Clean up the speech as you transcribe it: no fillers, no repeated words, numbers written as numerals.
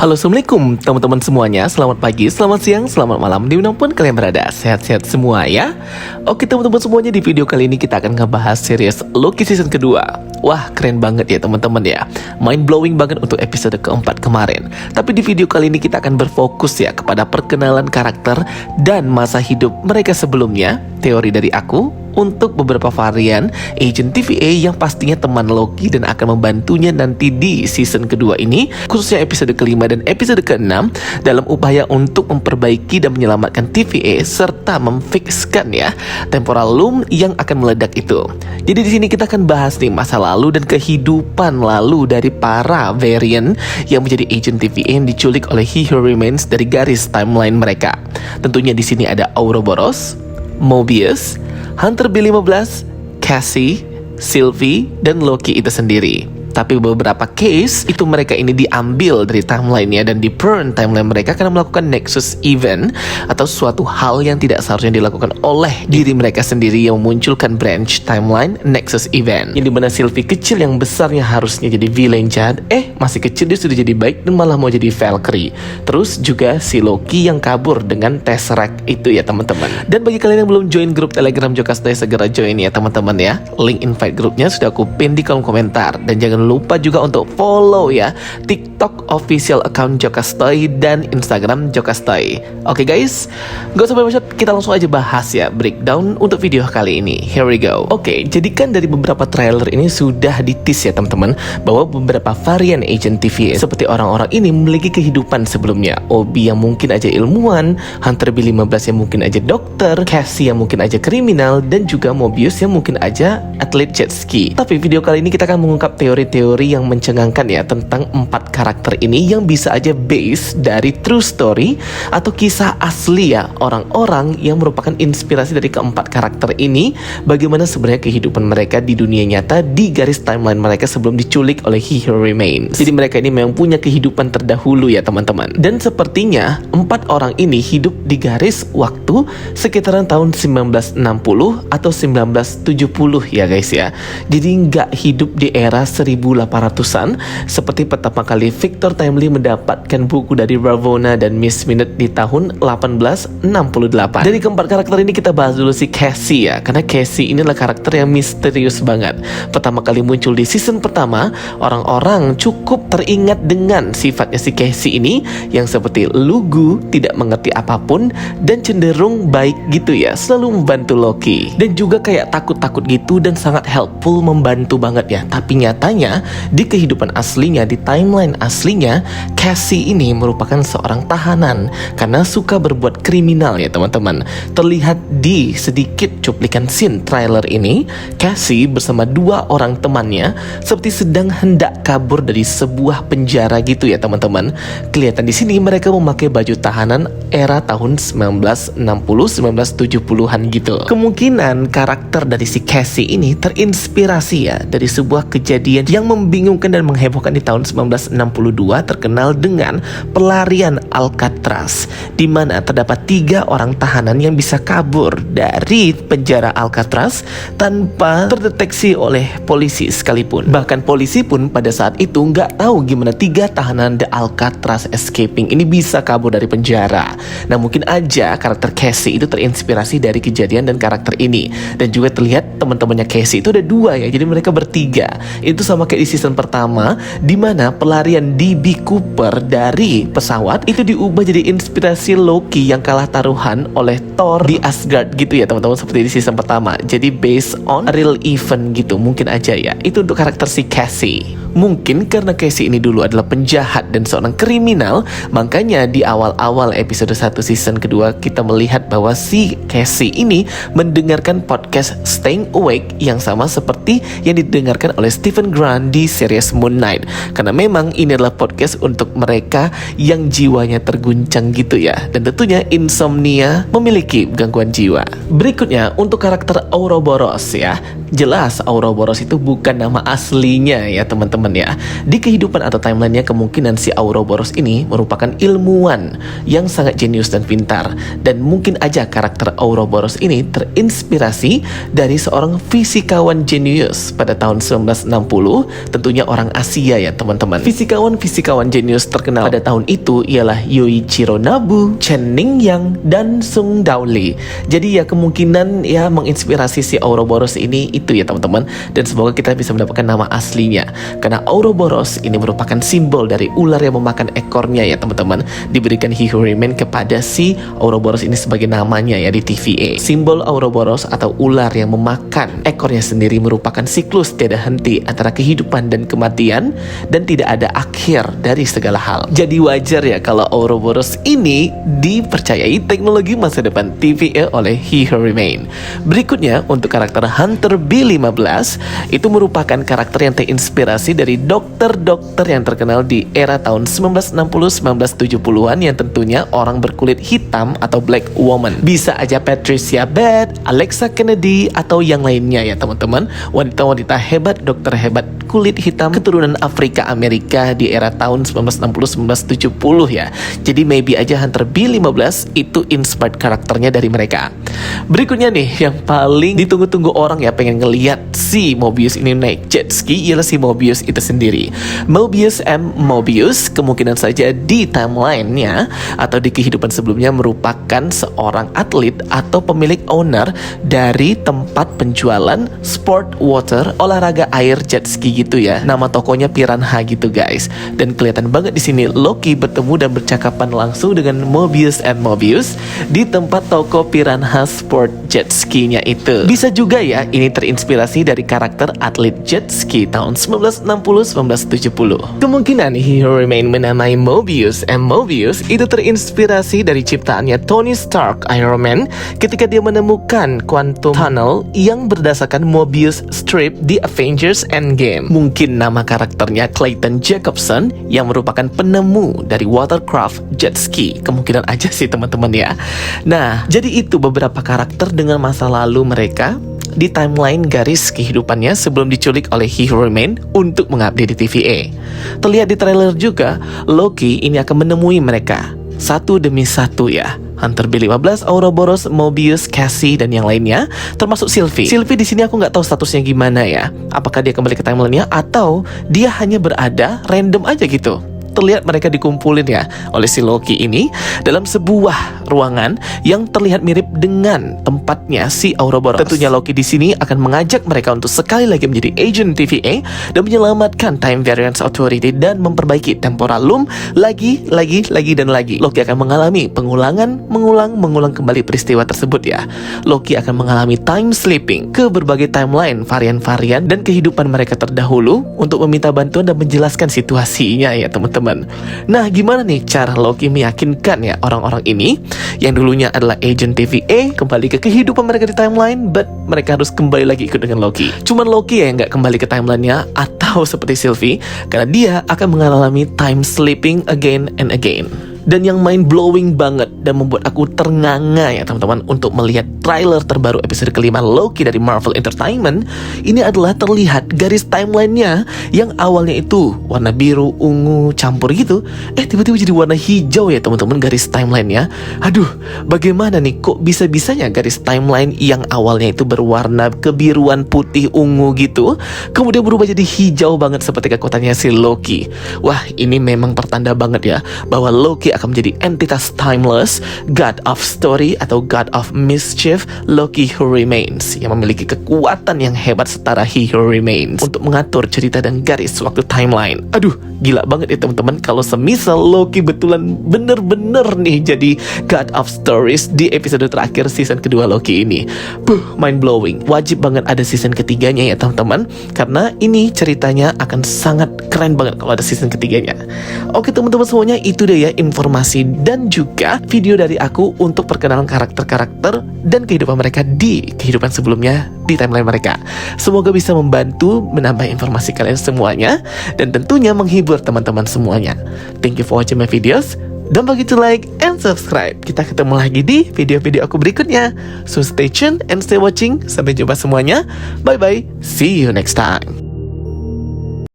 Halo, assalamualaikum teman-teman semuanya. Selamat pagi, selamat siang, selamat malam dimanapun kalian berada. Sehat-sehat semua ya. Oke teman-teman semuanya, di video kali ini kita akan ngebahas series Loki season kedua. Wah, keren banget ya teman-teman ya. Mind blowing banget untuk episode keempat kemarin. Tapi di video kali ini kita akan berfokus ya kepada perkenalan karakter dan masa hidup mereka sebelumnya. Teori dari aku, untuk beberapa varian agent TVA yang pastinya teman Loki dan akan membantunya nanti di season kedua ini, khususnya episode kelima dan episode keenam, dalam upaya untuk memperbaiki dan menyelamatkan TVA serta memfikskan ya temporal loom yang akan meledak itu. Jadi di sini kita akan bahas nih masa lalu dan kehidupan lalu dari para varian yang menjadi agent TVA yang diculik oleh He Who Remains dari garis timeline mereka. Tentunya di sini ada Ouroboros, Mobius, Hunter B15, Cassie, Sylvie, dan Loki itu sendiri. Tapi beberapa case itu mereka ini diambil dari timeline-nya dan di burn timeline mereka karena melakukan Nexus event atau suatu hal yang tidak seharusnya dilakukan oleh diri mereka sendiri yang memunculkan branch timeline Nexus event. Yang dimana Sylvie kecil yang besarnya harusnya jadi villain jahat, masih kecil dia sudah jadi baik dan malah mau jadi Valkyrie. Terus juga si Loki yang kabur dengan Tesseract itu ya teman-teman. Dan bagi kalian yang belum join grup Telegram Jokastay, segera join ya teman-teman ya. Link invite grupnya sudah aku pin di kolom komentar. Dan jangan lupa juga untuk follow ya TikTok official account Jokastay dan Instagram Jokastay. Oke guys, gak usah banyak, kita langsung aja bahas ya breakdown untuk video kali ini. Here we go. Oke, jadi kan dari beberapa trailer ini sudah di-tease ya teman-teman bahwa beberapa varian agent TVA seperti orang-orang ini memiliki kehidupan sebelumnya. Obi yang mungkin aja ilmuwan, Hunter B15 yang mungkin aja dokter, Cassie yang mungkin aja kriminal, dan juga Mobius yang mungkin aja atlet jet ski. Tapi video kali ini kita akan mengungkap teori yang mencengangkan ya tentang 4 karakter ini yang bisa aja base dari true story atau kisah asli ya orang-orang yang merupakan inspirasi dari keempat karakter ini, bagaimana sebenarnya kehidupan mereka di dunia nyata di garis timeline mereka sebelum diculik oleh He Who Remains. Jadi mereka ini memang punya kehidupan terdahulu ya teman-teman. Dan sepertinya 4 orang ini hidup di garis waktu sekitaran tahun 1960 atau 1970 ya guys ya. Jadi nggak hidup di era 1800-an seperti pertama kali Victor Timely mendapatkan buku dari Ravonna dan Miss Minute di tahun 1868. Dari keempat karakter ini kita bahas dulu si Cassie ya, karena Cassie inilah karakter yang misterius banget. Pertama kali muncul di season pertama, orang-orang cukup teringat dengan sifatnya si Cassie ini yang seperti lugu, tidak mengerti apapun, dan cenderung baik gitu ya, selalu membantu Loki. Dan juga kayak takut-takut gitu dan sangat helpful, membantu banget ya. Tapi nyatanya di kehidupan aslinya, di timeline aslinya, Cassie ini merupakan seorang tahanan karena suka berbuat kriminal ya teman-teman. Terlihat di sedikit cuplikan scene trailer ini, Cassie bersama 2 orang temannya seperti sedang hendak kabur dari sebuah penjara gitu ya teman-teman. Kelihatan di sini mereka memakai baju tahanan era tahun 1960-1970-an gitu. Kemungkinan karakter dari si Cassie ini terinspirasi ya dari sebuah kejadian yang membingungkan dan menghebohkan di tahun 1962 terkenal dengan pelarian Alcatraz, di mana terdapat 3 orang tahanan yang bisa kabur dari penjara Alcatraz tanpa terdeteksi oleh polisi sekalipun. Bahkan polisi pun pada saat itu nggak tahu gimana 3 tahanan The Alcatraz escaping ini bisa kabur dari penjara. Nah mungkin aja karakter Cassie itu terinspirasi dari kejadian dan karakter ini. Dan juga terlihat teman-temannya Cassie itu ada 2 ya, jadi mereka bertiga. Itu sama kayak di season pertama, di mana pelarian DB Cooper dari pesawat itu diubah jadi inspirasi Loki yang kalah taruhan oleh Thor di Asgard gitu ya teman-teman, seperti di season pertama. Jadi based on a real event gitu, mungkin aja ya. Itu untuk karakter si Cassie. Mungkin karena Cassie ini dulu adalah penjahat dan seorang kriminal, makanya di awal-awal episode 1 season kedua kita melihat bahwa si Cassie ini mendengarkan podcast Staying Awake yang sama seperti yang didengarkan oleh Stephen Grant di series Moon Knight. Karena memang ini adalah podcast untuk mereka yang jiwanya terguncang gitu ya, dan tentunya insomnia, memiliki gangguan jiwa. Berikutnya untuk karakter Ouroboros ya. Jelas Ouroboros itu bukan nama aslinya ya teman-teman teman-teman ya. Di kehidupan atau timelinenya kemungkinan si Ouroboros ini merupakan ilmuwan yang sangat jenius dan pintar. Dan mungkin aja karakter Ouroboros ini terinspirasi dari seorang fisikawan jenius pada tahun 1960, tentunya orang Asia ya teman-teman. Fisikawan jenius terkenal pada tahun itu ialah Yoichiro Nabu, Chen Ningyang, dan Sung Daoli. Jadi ya kemungkinan ya menginspirasi si Ouroboros ini itu ya teman-teman. Dan semoga kita bisa mendapatkan nama aslinya, karena Ouroboros ini merupakan simbol dari ular yang memakan ekornya ya teman-teman. Diberikan He Who Remains kepada si Ouroboros ini sebagai namanya ya di TVA. Simbol Ouroboros atau ular yang memakan ekornya sendiri merupakan siklus tiada henti antara kehidupan dan kematian, dan tidak ada akhir dari segala hal. Jadi wajar ya kalau Ouroboros ini dipercayai teknologi masa depan TVA oleh He Who Remains. Berikutnya untuk karakter Hunter B15, itu merupakan karakter yang terinspirasi dari dokter-dokter yang terkenal di era tahun 1960-1970-an yang tentunya orang berkulit hitam atau black woman. Bisa aja Patricia Beth, Alexa Kennedy, atau yang lainnya ya teman-teman. Wanita-wanita hebat, dokter hebat kulit hitam keturunan Afrika Amerika di era tahun 1960-1970 ya. Jadi maybe aja Hunter B15 itu inspired karakternya dari mereka. Berikutnya nih yang paling ditunggu-tunggu orang ya pengen ngeliat si Mobius ini naik jet ski ialah si Mobius itu sendiri. Mobius M. Mobius kemungkinan saja di timeline-nya atau di kehidupan sebelumnya merupakan seorang atlet atau pemilik owner dari tempat penjualan sport water, olahraga air jet ski gitu ya. Nama tokonya Piranha gitu guys. Dan kelihatan banget di sini Loki bertemu dan bercakapan langsung dengan Mobius and Mobius di tempat toko Piranha Sport jet ski-nya itu. Bisa juga ya ini terinspirasi dari karakter atlet jet ski tahun 1960-1970. Kemungkinan He Who Remains menamai Mobius and Mobius itu terinspirasi dari ciptaannya Tony Stark Iron Man ketika dia menemukan Quantum Tunnel yang berdasarkan Mobius strip di Avengers Endgame. Mungkin nama karakternya Clayton Jacobson yang merupakan penemu dari watercraft jet ski. Kemungkinan aja sih teman-teman ya. Nah, jadi itu beberapa karakter dengan masa lalu mereka di timeline garis kehidupannya sebelum diculik oleh He Who Remains untuk mengabdi di TVA. Terlihat di trailer juga, Loki ini akan menemui mereka satu demi satu ya. Hunter B15, Ouroboros, Mobius, Cassie, dan yang lainnya, termasuk Sylvie. Sylvie di sini aku nggak tahu statusnya gimana ya. Apakah dia kembali ke timeline-nya atau dia hanya berada random aja gitu. Terlihat mereka dikumpulin ya oleh si Loki ini dalam sebuah ruangan yang terlihat mirip dengan tempatnya si Ouroboros. Tentunya Loki di sini akan mengajak mereka untuk sekali lagi menjadi agent TVA dan menyelamatkan Time Variance Authority dan memperbaiki temporal loop lagi. Loki akan mengalami mengulang kembali peristiwa tersebut ya. Loki akan mengalami time slipping ke berbagai timeline, varian-varian dan kehidupan mereka terdahulu untuk meminta bantuan dan menjelaskan situasinya ya teman-teman. Nah, gimana nih cara Loki meyakinkan ya orang-orang ini yang dulunya adalah agent TVA kembali ke kehidupan mereka di timeline, but mereka harus kembali lagi ikut dengan Loki. Cuman Loki ya yang nggak kembali ke timelinenya atau seperti Sylvie, karena dia akan mengalami time slipping again and again. Dan yang mind blowing banget dan membuat aku ternganga ya teman-teman untuk melihat trailer terbaru episode kelima Loki dari Marvel Entertainment, ini adalah terlihat garis timelinenya yang awalnya itu warna biru, ungu, campur gitu, tiba-tiba jadi warna hijau ya teman-teman garis timelinenya. Aduh, bagaimana nih kok bisa-bisanya garis timeline yang awalnya itu berwarna kebiruan, putih, ungu gitu kemudian berubah jadi hijau banget seperti kekuatannya si Loki. Wah, ini memang pertanda banget ya bahwa Loki akan menjadi entitas timeless, God of Story atau God of Mischief, Loki Who Remains, yang memiliki kekuatan yang hebat setara He Who Remains untuk mengatur cerita dan garis waktu timeline. Aduh, gila banget ya teman-teman kalau semisal Loki betulan bener-bener nih jadi God of Stories di episode terakhir season kedua Loki ini. Mind blowing. Wajib banget ada season ketiganya ya teman-teman, karena ini ceritanya akan sangat keren banget kalau ada season ketiganya. Oke teman-teman semuanya, itu dia ya informasi dan juga video dari aku untuk perkenalan karakter-karakter dan kehidupan mereka di kehidupan sebelumnya di timeline mereka. Semoga bisa membantu menambah informasi kalian semuanya dan tentunya menghibur teman-teman semuanya. Thank you for watching my videos. Don't forget to like and subscribe. Kita ketemu lagi di video-video aku berikutnya. So stay tuned and stay watching. Sampai jumpa semuanya. Bye bye. See you next time.